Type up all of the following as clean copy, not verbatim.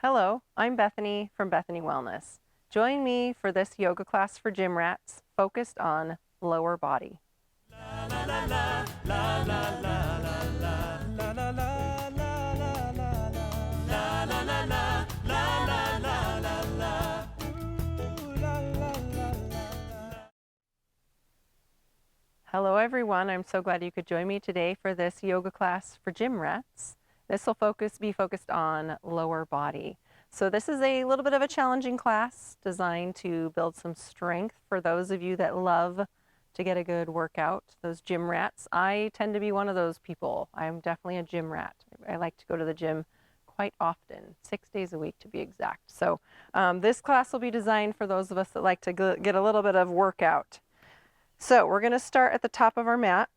Hello, I'm Bethany from Bethany Wellness. Join me for this yoga class for gym rats focused on lower body. Hello everyone, I'm so glad you could join me today for this yoga class for gym rats. This will be focused on lower body. So this is a little bit of a challenging class designed to build some strength for those of you that love to get a good workout, those gym rats. I tend to be one of those people. I'm definitely a gym rat. I like to go to the gym quite often, 6 days a week to be exact. So this class will be designed for those of us that like to get a little bit of workout. So we're going to start at the top of our mat.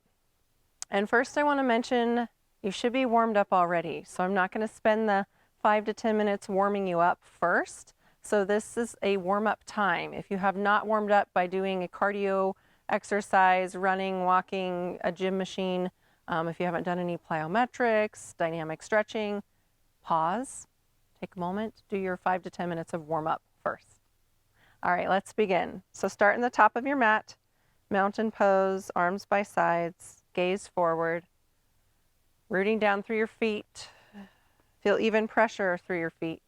And first I want to mention you should be warmed up already. So I'm not going to spend the 5 to 10 minutes warming you up first. So this is a warm-up time. If you have not warmed up by doing a cardio exercise, running, walking, a gym machine, if you haven't done any plyometrics, dynamic stretching, pause, take a moment, do your 5 to 10 minutes of warm-up first. All right, let's begin. So start in the top of your mat. Mountain pose, arms by sides, gaze forward, rooting down through your feet. Feel even pressure through your feet.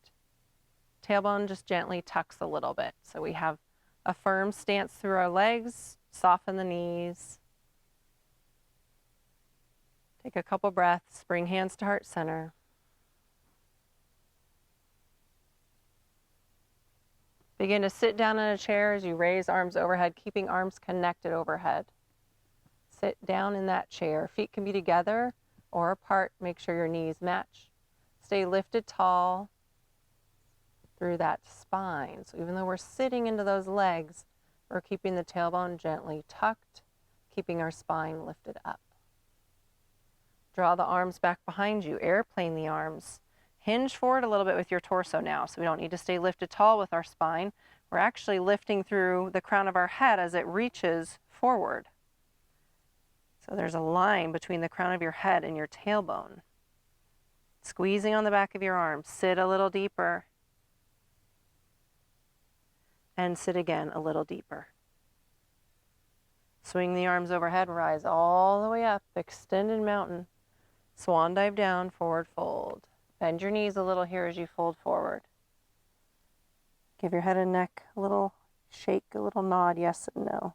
Tailbone just gently tucks a little bit. So we have a firm stance through our legs, soften the knees. Take a couple breaths, bring hands to heart center. Begin to sit down in a chair as you raise arms overhead, keeping arms connected overhead. Sit down in that chair. Feet can be together or apart. Make sure your knees match. Stay lifted tall through that spine. So even though we're sitting into those legs, we're keeping the tailbone gently tucked, keeping our spine lifted up. Draw the arms back behind you. Airplane the arms. Hinge forward a little bit with your torso now, so we don't need to stay lifted tall with our spine. We're actually lifting through the crown of our head as it reaches forward. So there's a line between the crown of your head and your tailbone. Squeezing on the back of your arms. Sit a little deeper. And sit again a little deeper. Swing the arms overhead, rise all the way up, extended mountain. Swan dive down, forward fold. Bend your knees a little here as you fold forward. Give your head and neck a little shake, a little nod, yes and no.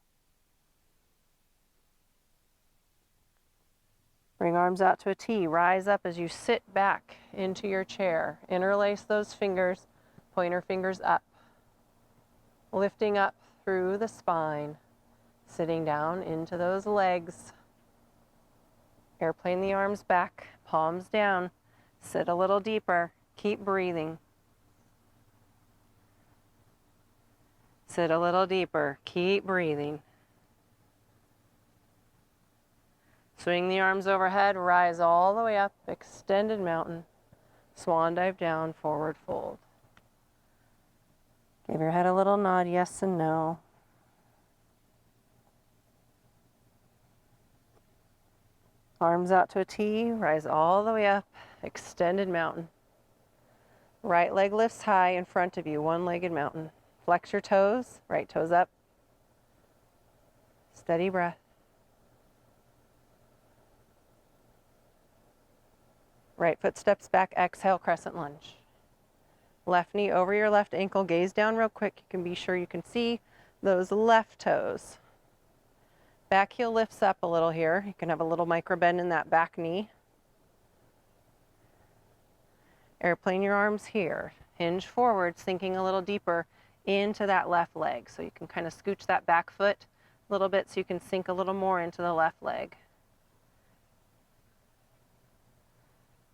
Bring arms out to a T. Rise up as you sit back into your chair. Interlace those fingers, pointer fingers up. Lifting up through the spine. Sitting down into those legs. Airplane the arms back, palms down. Sit a little deeper. Keep breathing. Sit a little deeper. Keep breathing. Swing the arms overhead, rise all the way up, extended mountain. Swan dive down, forward fold. Give your head a little nod, yes and no. Arms out to a T, rise all the way up, extended mountain. Right leg lifts high in front of you, one-legged mountain. Flex your toes, right toes up. Steady breath. Right foot steps back, exhale, crescent lunge. Left knee over your left ankle, gaze down real quick. You can be sure you can see those left toes. Back heel lifts up a little here. You can have a little micro bend in that back knee. Airplane your arms here. Hinge forward, sinking a little deeper into that left leg. So you can kind of scooch that back foot a little bit so you can sink a little more into the left leg.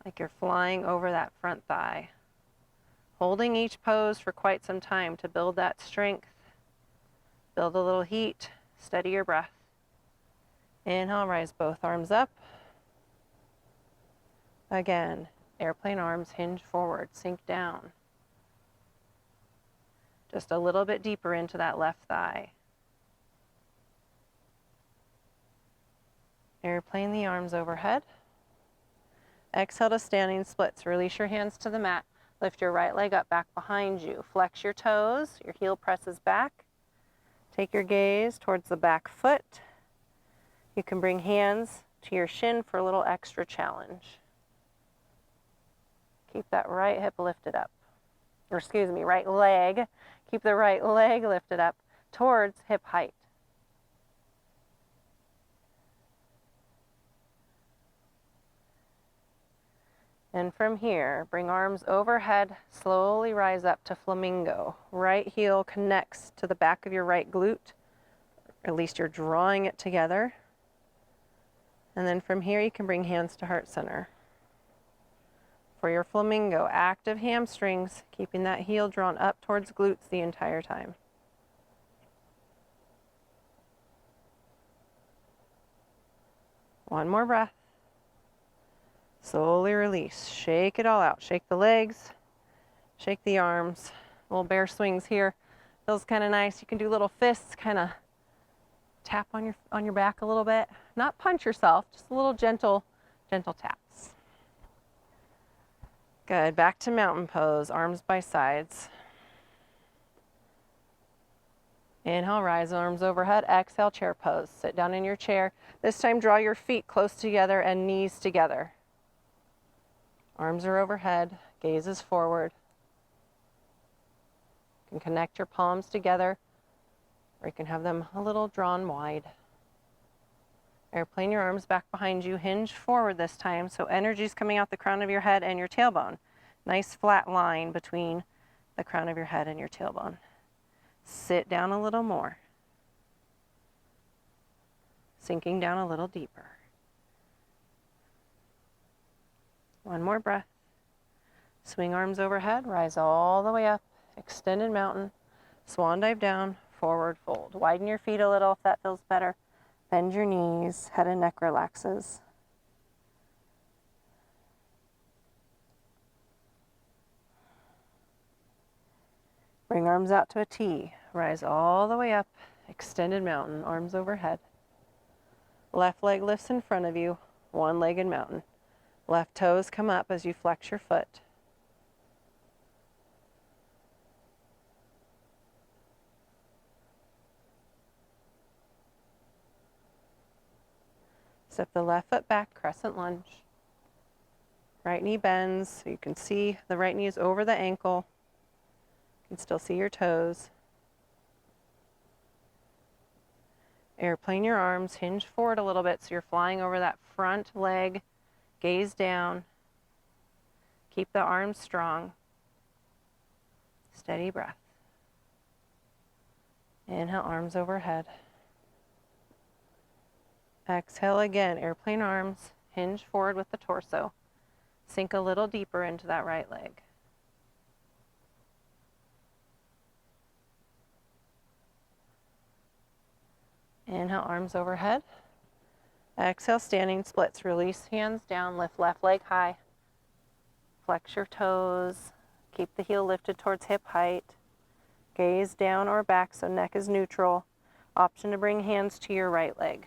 Like you're flying over that front thigh. Holding each pose for quite some time to build that strength. Build a little heat. Steady your breath. Inhale, rise both arms up. Again, airplane arms hinge forward, sink down. Just a little bit deeper into that left thigh. Airplane the arms overhead. Exhale to standing splits. Release your hands to the mat. Lift your right leg up back behind you. Flex your toes, your heel presses back. Take your gaze towards the back foot. You can bring hands to your shin for a little extra challenge. Keep that right hip lifted up. Or excuse me, right leg. Keep the right leg lifted up towards hip height. And from here, bring arms overhead, slowly rise up to flamingo. Right heel connects to the back of your right glute. At least you're drawing it together. And then from here, you can bring hands to heart center. For your flamingo, active hamstrings, keeping that heel drawn up towards glutes the entire time. One more breath. Slowly release. Shake it all out. Shake the legs, shake the arms. Little bear swings here. Feels kind of nice. You can do little fists, kind of tap on your back a little bit. Not punch yourself, just a little gentle taps. Good. Back to mountain pose, arms by sides. Inhale, rise, arms overhead. Exhale, chair pose. Sit down in your chair. This time, draw your feet close together and knees together. Arms are overhead, gaze is forward. You can connect your palms together, or you can have them a little drawn wide. Airplane your arms back behind you, hinge forward this time, so energy is coming out the crown of your head and your tailbone. Nice flat line between the crown of your head and your tailbone. Sit down a little more. Sinking down a little deeper. One more breath. Swing arms overhead, rise all the way up, extended mountain, swan dive down, forward fold. Widen your feet a little if that feels better. Bend your knees, head and neck relaxes. Bring arms out to a T. Rise all the way up, extended mountain, arms overhead. Left leg lifts in front of you, one-legged mountain. Left toes come up as you flex your foot. Step the left foot back, crescent lunge. Right knee bends, so you can see the right knee is over the ankle. You can still see your toes. Airplane your arms, hinge forward a little bit so you're flying over that front leg. Gaze down. Keep the arms strong. Steady breath. Inhale, arms overhead. Exhale again, airplane arms, hinge forward with the torso. Sink a little deeper into that right leg. Inhale, arms overhead. Exhale, standing splits. Release hands down, lift left leg high. Flex your toes. Keep the heel lifted towards hip height. Gaze down or back so neck is neutral. Option to bring hands to your right leg.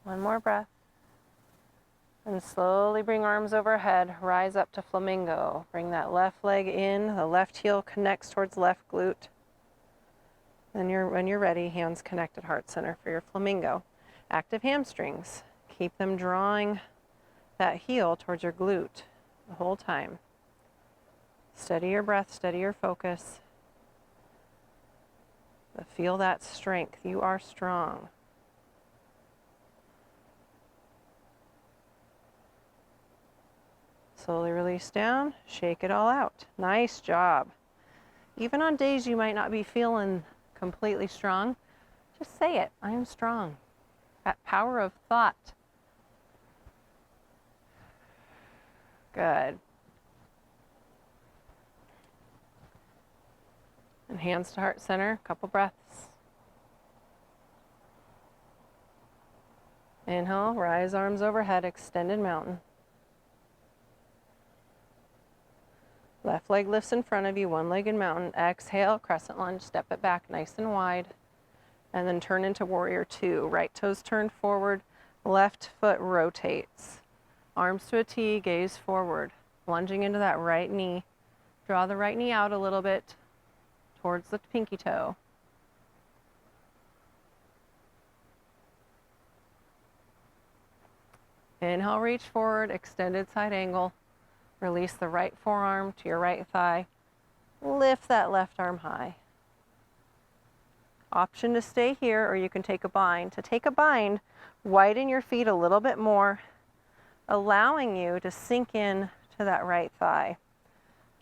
One more breath. And slowly bring arms overhead, rise up to flamingo. Bring that left leg in, the left heel connects towards left glute. Then when you're ready, hands connect at heart center for your flamingo. Active hamstrings. Keep them drawing that heel towards your glute the whole time. Steady your breath, steady your focus. But feel that strength. You are strong. Slowly release down, shake it all out. Nice job. Even on days you might not be feeling completely strong, just say it, I am strong. That power of thought. Good. And hands to heart center, couple breaths. Inhale, rise arms overhead, extended mountain. Left leg lifts in front of you, one-legged mountain. Exhale, crescent lunge, step it back nice and wide. And then turn into warrior two. Right toes turned forward, left foot rotates. Arms to a T, gaze forward. Lunging into that right knee. Draw the right knee out a little bit towards the pinky toe. Inhale, reach forward, extended side angle. Release the right forearm to your right thigh. Lift that left arm high. Option to stay here, or you can take a bind. To take a bind, widen your feet a little bit more, allowing you to sink in to that right thigh.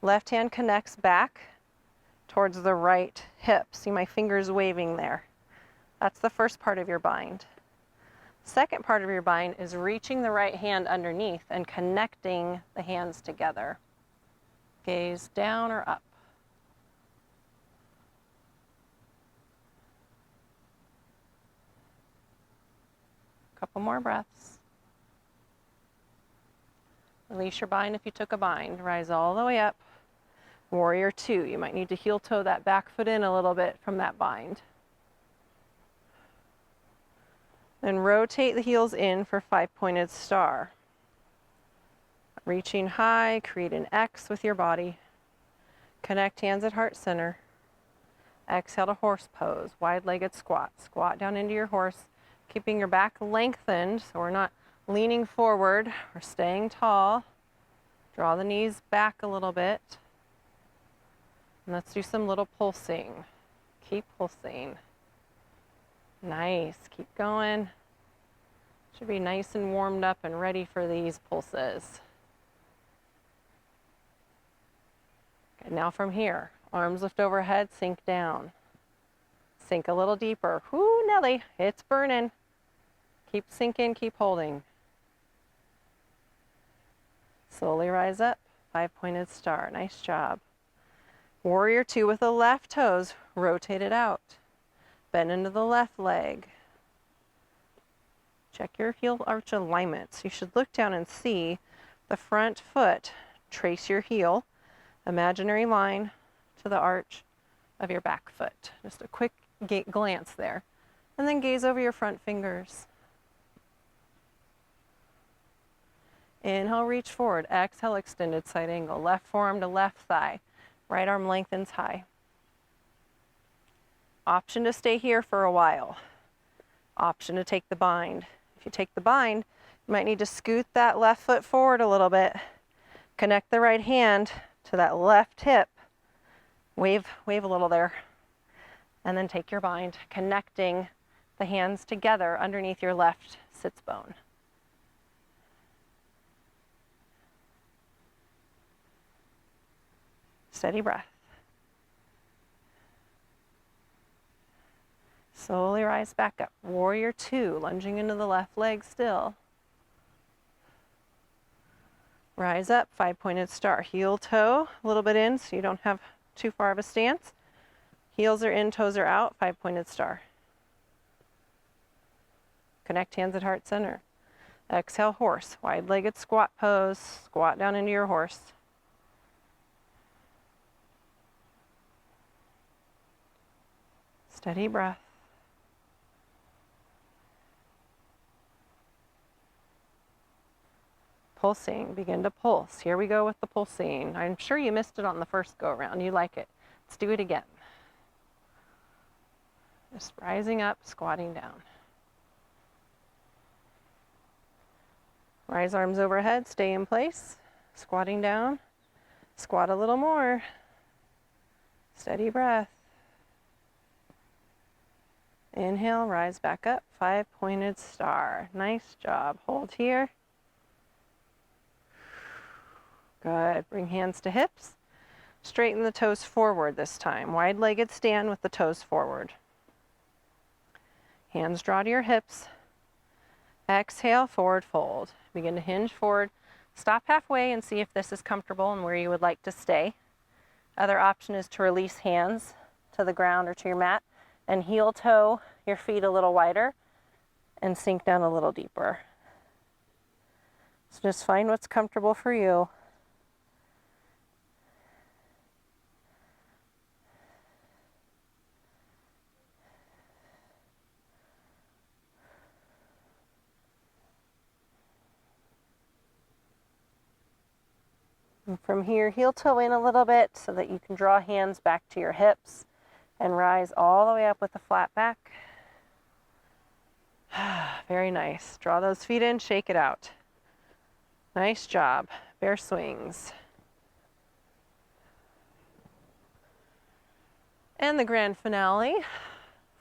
Left hand connects back towards the right hip. See my fingers waving there. That's the first part of your bind. Second part of your bind is reaching the right hand underneath and connecting the hands together. Gaze down or up. Couple more breaths. Release your bind if you took a bind. Rise all the way up. Warrior two. You might need to heel toe that back foot in a little bit from that bind. Then rotate the heels in for five-pointed star. Reaching high, create an X with your body. Connect hands at heart center. Exhale to horse pose, wide-legged squat. Squat down into your horse, keeping your back lengthened so we're not leaning forward. We're staying tall. Draw the knees back a little bit. And let's do some little pulsing. Keep pulsing. Nice, keep going. Should be nice and warmed up and ready for these pulses. Okay, now from here, arms lift overhead, sink down. Sink a little deeper. Whoo, Nelly, it's burning. Keep sinking, keep holding. Slowly rise up, five-pointed star, nice job. Warrior two with the left toes, rotate it out. Bend into the left leg. Check your heel arch alignment. So you should look down and see the front foot. Trace your heel, imaginary line to the arch of your back foot. Just a quick glance there. And then gaze over your front fingers. Inhale, reach forward. Exhale, extended side angle. Left forearm to left thigh. Right arm lengthens high. Option to stay here for a while. Option to take the bind. If you take the bind, you might need to scoot that left foot forward a little bit. Connect the right hand to that left hip. Wave a little there. And then take your bind, connecting the hands together underneath your left sits bone. Steady breath. Slowly rise back up. Warrior two, lunging into the left leg still. Rise up, five-pointed star. Heel toe a little bit in so you don't have too far of a stance. Heels are in, toes are out, five-pointed star. Connect hands at heart center. Exhale, horse. Wide-legged squat pose. Squat down into your horse. Steady breath. Pulsing, begin to pulse. Here we go with the pulsing. I'm sure you missed it on the first go around. You like it. Let's do it again. Just rising up, squatting down. Rise arms overhead, stay in place. Squatting down. Squat a little more. Steady breath. Inhale, rise back up, five-pointed star. Nice job. Hold here. Good. Bring hands to hips. Straighten the toes forward this time. Wide-legged stand with the toes forward. Hands draw to your hips. Exhale, forward fold. Begin to hinge forward. Stop halfway and see if this is comfortable and where you would like to stay. Other option is to release hands to the ground or to your mat and heel toe your feet a little wider and sink down a little deeper. So just find what's comfortable for you. And from here, heel toe in a little bit so that you can draw hands back to your hips and rise all the way up with a flat back. Very nice. Draw those feet in, shake it out. Nice job. Bear swings. And the grand finale,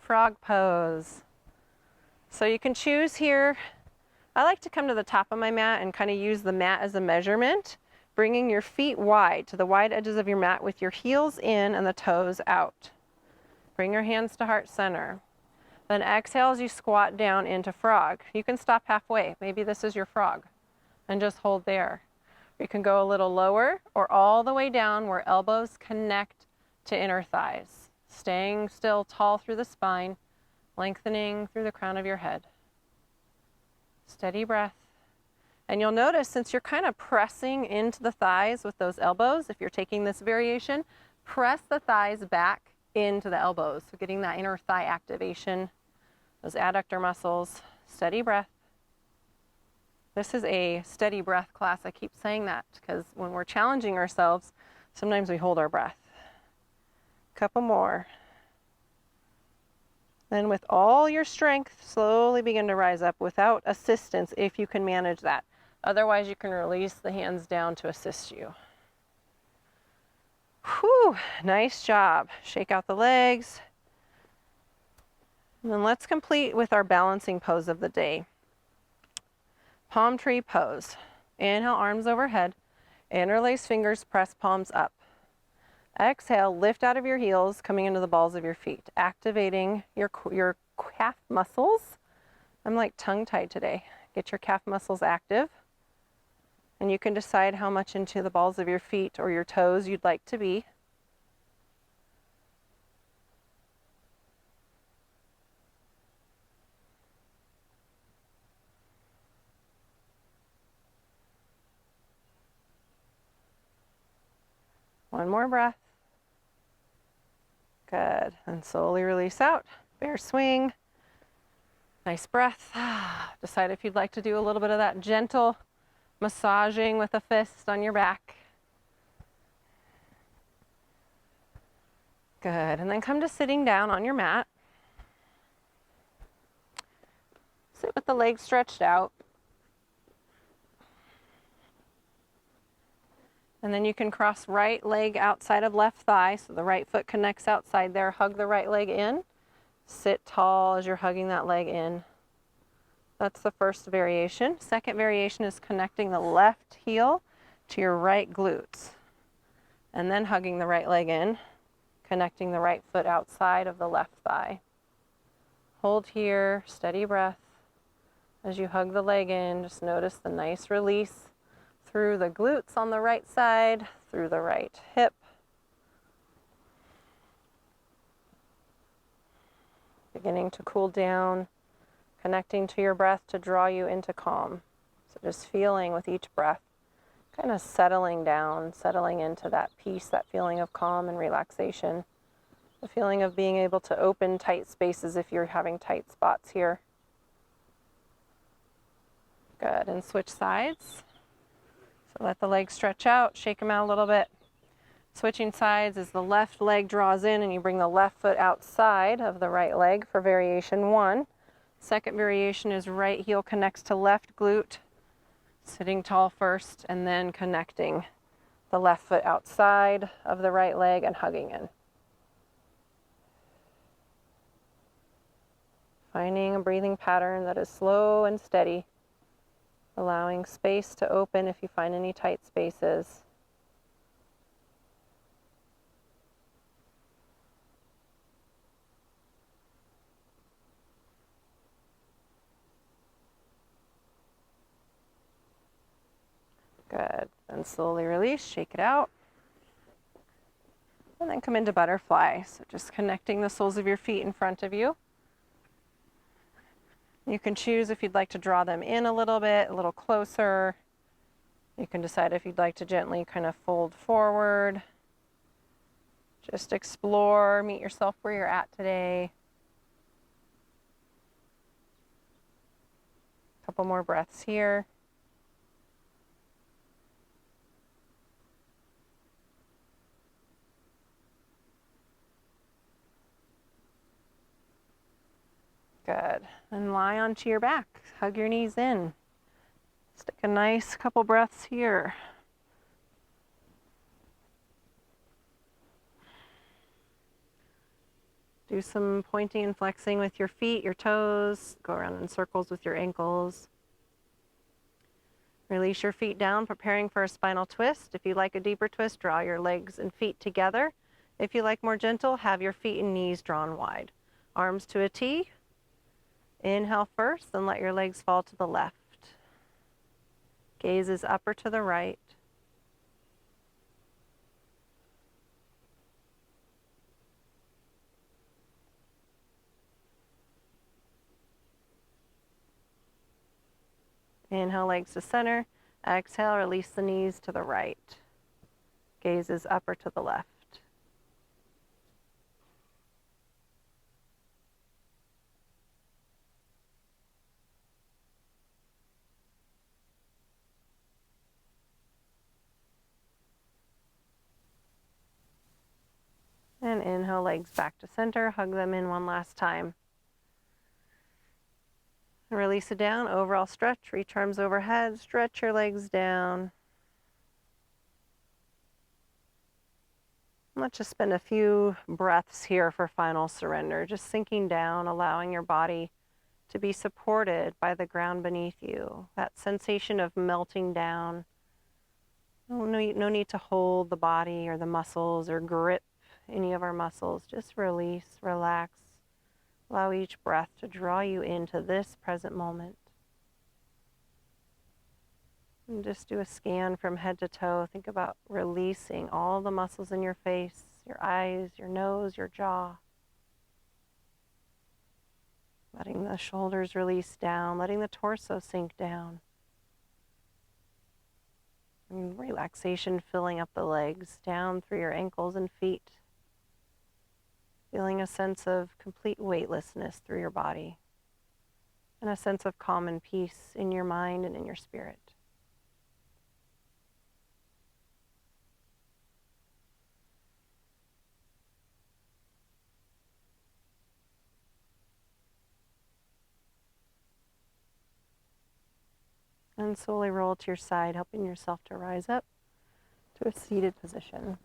frog pose. So you can choose here. I like to come to the top of my mat and kind of use the mat as a measurement, bringing your feet wide to the wide edges of your mat with your heels in and the toes out. Bring your hands to heart center. Then exhale as you squat down into frog. You can stop halfway. Maybe this is your frog, and just hold there. You can go a little lower or all the way down where elbows connect to inner thighs. Staying still tall through the spine, lengthening through the crown of your head. Steady breath. And you'll notice since you're kind of pressing into the thighs with those elbows, if you're taking this variation, press the thighs back into the elbows. So getting that inner thigh activation, those adductor muscles. Steady breath. This is a steady breath class. I keep saying that because when we're challenging ourselves, sometimes we hold our breath. Couple more. Then with all your strength, slowly begin to rise up without assistance if you can manage that. Otherwise, you can release the hands down to assist you. Whew, nice job. Shake out the legs. And then let's complete with our balancing pose of the day. Palm tree pose. Inhale, arms overhead. Interlace fingers, press palms up. Exhale, lift out of your heels, coming into the balls of your feet, activating your calf muscles. I'm like tongue-tied today. Get your calf muscles active. And you can decide how much into the balls of your feet or your toes you'd like to be. One more breath. Good. And slowly release out. Bear swing. Nice breath. Decide if you'd like to do a little bit of that gentle massaging with a fist on your back. Good. And then come to sitting down on your mat. Sit with the legs stretched out. And then you can cross right leg outside of left thigh, so the right foot connects outside there. Hug the right leg in. Sit tall as you're hugging that leg in. That's the first variation. Second variation is connecting the left heel to your right glutes. And then hugging the right leg in, connecting the right foot outside of the left thigh. Hold here, steady breath. As you hug the leg in, just notice the nice release through the glutes on the right side, through the right hip. Beginning to cool down, connecting to your breath to draw you into calm. So just feeling with each breath, kind of settling down, settling into that peace, that feeling of calm and relaxation. The feeling of being able to open tight spaces if you're having tight spots here. Good, and switch sides. So let the legs stretch out, shake them out a little bit. Switching sides as the left leg draws in and you bring the left foot outside of the right leg for variation 1. Second variation is right heel connects to left glute, sitting tall first, and then connecting the left foot outside of the right leg and hugging in. Finding a breathing pattern that is slow and steady, allowing space to open if you find any tight spaces. Good. And slowly release, shake it out. And then come into butterfly. So just connecting the soles of your feet in front of you. You can choose if you'd like to draw them in a little bit, a little closer. You can decide if you'd like to gently kind of fold forward. Just explore, meet yourself where you're at today. Couple more breaths here. Good. And lie onto your back. Hug your knees in. Let's take a nice couple breaths here. Do some pointing and flexing with your feet, your toes. Go around in circles with your ankles. Release your feet down, preparing for a spinal twist. If you like a deeper twist, draw your legs and feet together. If you like more gentle, have your feet and knees drawn wide. Arms to a T. Inhale first, and let your legs fall to the left. Gaze is up or to the right. Inhale, legs to center. Exhale, release the knees to the right. Gaze is up or to the left. And inhale, legs back to center. Hug them in one last time. Release it down, overall stretch, reach arms overhead, stretch your legs down. Let's just spend a few breaths here for final surrender, just sinking down, allowing your body to be supported by the ground beneath you. That sensation of melting down. No need to hold the body or the muscles or grip any of our muscles. Just release, relax. Allow each breath to draw you into this present moment. And just do a scan from head to toe. Think about releasing all the muscles in your face, your eyes, your nose, your jaw. Letting the shoulders release down, letting the torso sink down. And relaxation filling up the legs, down through your ankles and feet. Feeling a sense of complete weightlessness through your body. And a sense of calm and peace in your mind and in your spirit. And slowly roll to your side, helping yourself to rise up to a seated position.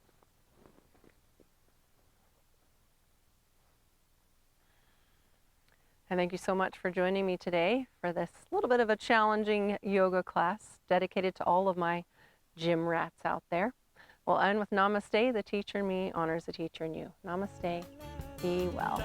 And thank you so much for joining me today for this little bit of a challenging yoga class dedicated to all of my gym rats out there. We'll end with Namaste. The teacher in me honors the teacher in you. Namaste. Be well.